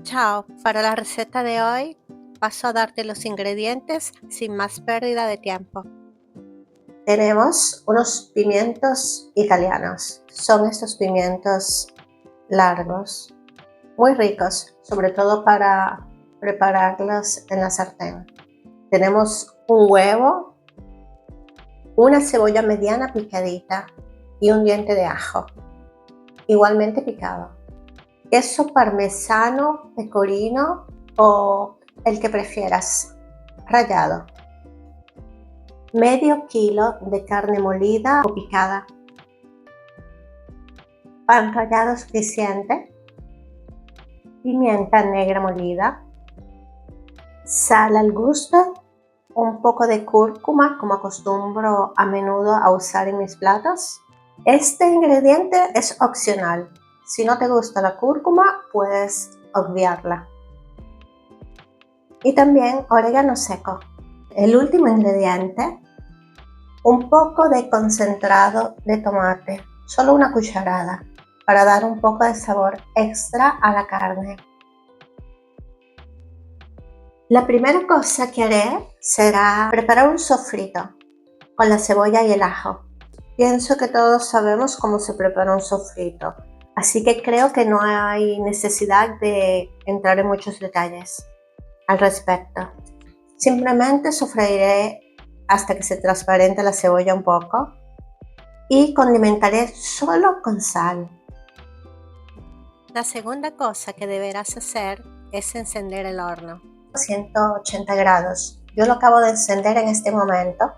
Chao, para la receta de hoy paso a darte los ingredientes sin más pérdida de tiempo. Tenemos unos pimientos italianos. Son estos pimientos largos, muy ricos, sobre todo para prepararlos en la sartén. Tenemos un huevo, una cebolla mediana picadita y un diente de ajo, igualmente picado. Queso parmesano, pecorino o el que prefieras, rallado. Medio kilo de carne molida o picada. Pan rallado suficiente. Pimienta negra molida. Sal al gusto. Un poco de cúrcuma, como acostumbro a menudo a usar en mis platos. Este ingrediente es opcional. Si no te gusta la cúrcuma, puedes obviarla. Y también orégano seco. El último ingrediente, un poco de concentrado de tomate, solo una cucharada, para dar un poco de sabor extra a la carne. La primera cosa que haré será preparar un sofrito con la cebolla y el ajo. Pienso que todos sabemos cómo se prepara un sofrito, así que creo que no hay necesidad de entrar en muchos detalles al respecto. Simplemente sofreiré hasta que se transparente la cebolla un poco y condimentaré solo con sal. La segunda cosa que deberás hacer es encender el horno. 180 grados. Yo lo acabo de encender en este momento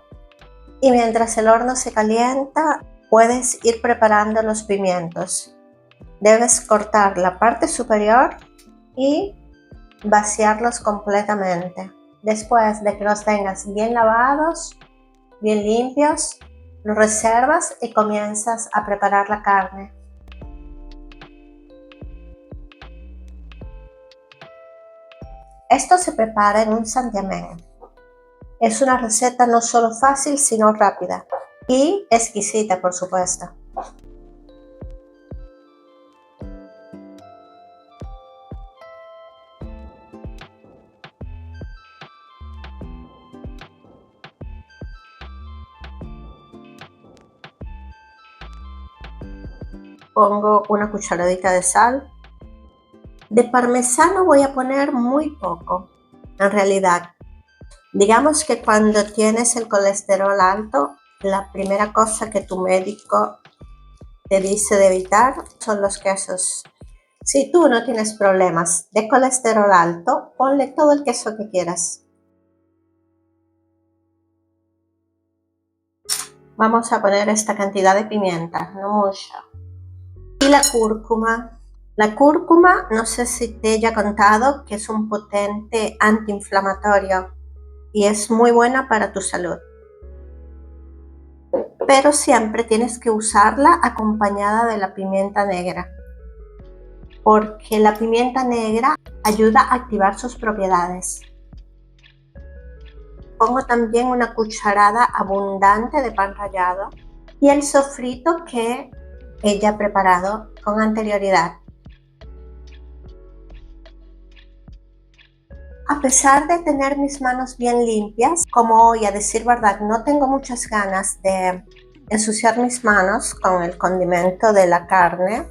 y mientras el horno se calienta puedes ir preparando los pimientos. Debes cortar la parte superior y vaciarlos completamente. Después de que los tengas bien lavados, bien limpios, los reservas y comienzas a preparar la carne. Esto se prepara en un santiamén. Es una receta no solo fácil, sino rápida y exquisita, por supuesto. Pongo una cucharadita de sal. De parmesano voy a poner muy poco, en realidad. Digamos que cuando tienes el colesterol alto, la primera cosa que tu médico te dice de evitar son los quesos. Si tú no tienes problemas de colesterol alto, ponle todo el queso que quieras. Vamos a poner esta cantidad de pimienta, no mucha. Y la cúrcuma. La cúrcuma, no sé si te haya contado que es un potente antiinflamatorio y es muy buena para tu salud. Pero siempre tienes que usarla acompañada de la pimienta negra, porque la pimienta negra ayuda a activar sus propiedades. Pongo también una cucharada abundante de pan rallado y el sofrito que he ya preparado con anterioridad. A pesar de tener mis manos bien limpias, como hoy, a decir verdad, no tengo muchas ganas de ensuciar mis manos con el condimento de la carne,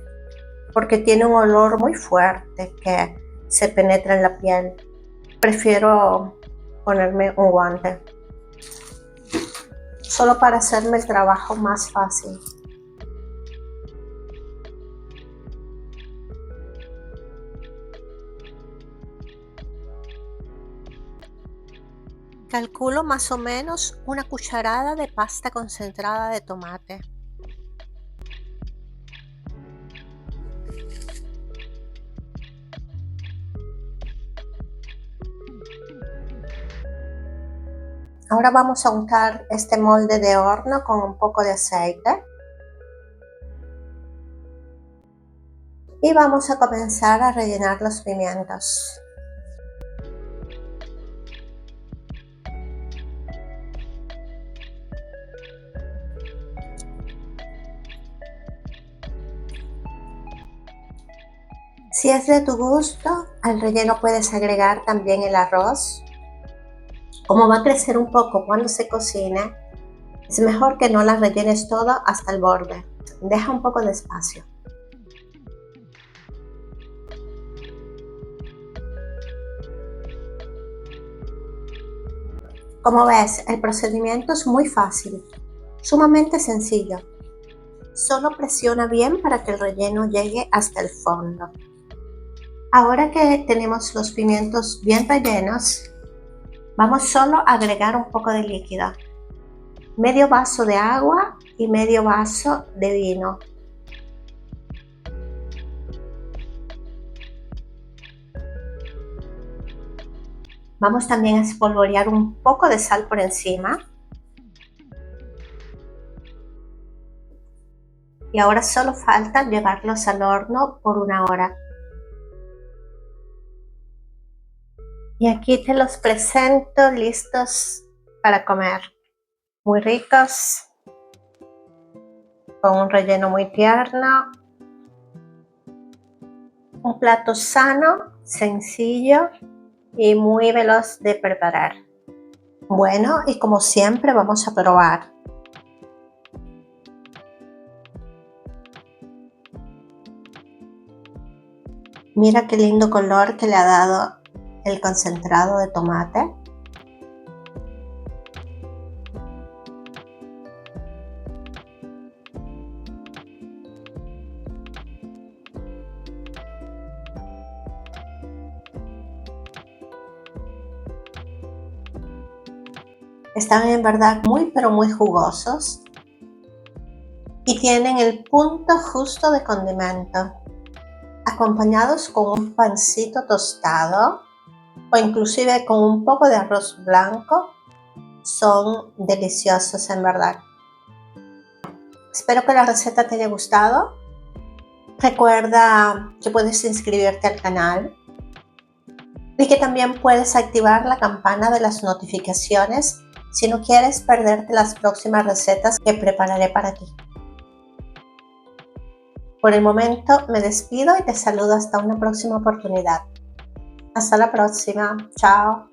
porque tiene un olor muy fuerte que se penetra en la piel. Prefiero ponerme un guante, solo para hacerme el trabajo más fácil. Calculo más o menos una cucharada de pasta concentrada de tomate. Ahora vamos a untar este molde de horno con un poco de aceite. Y vamos a comenzar a rellenar los pimientos. Si es de tu gusto, al relleno puedes agregar también el arroz. Como va a crecer un poco cuando se cocine, es mejor que no la rellenes todo hasta el borde. Deja un poco de espacio. Como ves, el procedimiento es muy fácil, sumamente sencillo. Solo presiona bien para que el relleno llegue hasta el fondo. Ahora que tenemos los pimientos bien rellenos, vamos solo a agregar un poco de líquido. Medio vaso de agua y medio vaso de vino. Vamos también a espolvorear un poco de sal por encima. Y ahora solo falta llevarlos al horno por 1 hora. Y aquí te los presento listos para comer. Muy ricos, con un relleno muy tierno. Un plato sano, sencillo y muy veloz de preparar. Bueno, y como siempre vamos a probar. Mira qué lindo color que le ha dado el concentrado de tomate. Están en verdad muy pero muy jugosos y tienen el punto justo de condimento, acompañados con un pancito tostado o inclusive con un poco de arroz blanco. Son deliciosos en verdad. Espero que la receta te haya gustado. Recuerda que puedes inscribirte al canal y que también puedes activar la campana de las notificaciones si no quieres perderte las próximas recetas que prepararé para ti. Por el momento me despido y te saludo hasta una próxima oportunidad. Hasta la próxima. Chao.